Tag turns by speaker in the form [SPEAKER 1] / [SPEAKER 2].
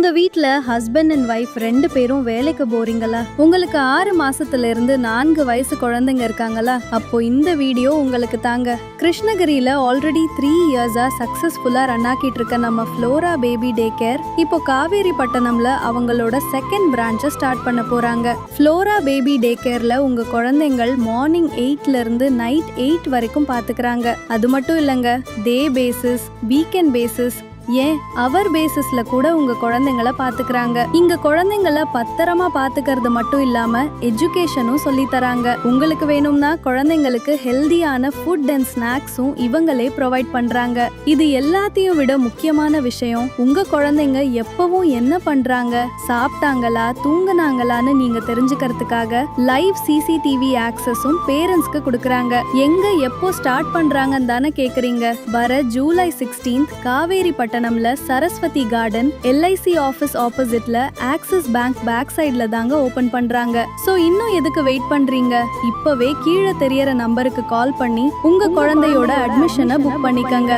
[SPEAKER 1] உங்க வீட்ல husband and wife 2 பேரும் வேலைக்கு போறீங்களா? உங்களுக்கு 6 மாசத்துல இருந்து 4 வயசு குழந்தைங்க இருக்காங்களா? அப்போ இந்த வீடியோ உங்களுக்கு தாங்க. கிருஷ்ணகிரியில ஆல்ரெடி 3 இயர்ஸா சக்சஸ்ஃபுல்லா ரன் ஆக்கிட்டு இருக்க நம்ம ஃப்ளோரா பேபி டே கேர் இப்போ காவேரி பட்டணம்ல அவங்களோட செகண்ட் பிரான்ச்சை ஸ்டார்ட் பண்ண போறாங்க. ஃப்ளோரா பேபி டே கேர்ல உங்க குழந்தைங்கள் மார்னிங் 8ல இருந்து நைட் 8 வரைக்கும் பாத்துக்கிறாங்க. அது மட்டும் இல்லங்க, டே பேசிஸ், வீக்கெண்ட் பேசிஸ், ஏன் அவர் பேசிஸ்ல கூட உங்க குழந்தைங்கள பாத்துக்கிறாங்க. இங்க குழந்தைங்கள பத்திரமா பாத்துக்கிறது மட்டும் இல்லாம எஜுகேஷனும் சொல்லி தராங்க. உங்களுக்கு வேணும்னா குழந்தைங்களுக்கு ஹெல்தியான ஃபுட் அண்ட் ஸ்நாக்ஸும் இவங்களே ப்ரொவைட் பண்றாங்க. இது எல்லாத்தையும் விட முக்கியமான விஷயம், உங்க குழந்தைங்க எப்பவும் என்ன பண்றாங்க, சாப்பிட்டாங்களா, தூங்குனாங்களான்னு நீங்க தெரிஞ்சுக்கிறதுக்காக லைவ் CCTV ஆக்சஸும் பேரண்ட்ஸ்க்கு கொடுக்கறாங்க. எங்க எப்போ ஸ்டார்ட் பண்றாங்கன்னு தானே கேக்குறீங்க? வர ஜூலை 16 காவேரி பட்டணம்ல சரஸ்வதி கார்டன் LIC ஆபீஸ் ஆப்போசிட்ல ஆக்சிஸ் பேங்க் பேக் சைடுல தாங்க ஓபன் பண்றாங்க. சோ இன்னும் எதுக்கு வெயிட் பண்றீங்க? இப்பவே கீழே தெரியற நம்பருக்கு கால் பண்ணி உங்க குழந்தையோட அட்மிஷனை புக் பண்ணிக்கங்க.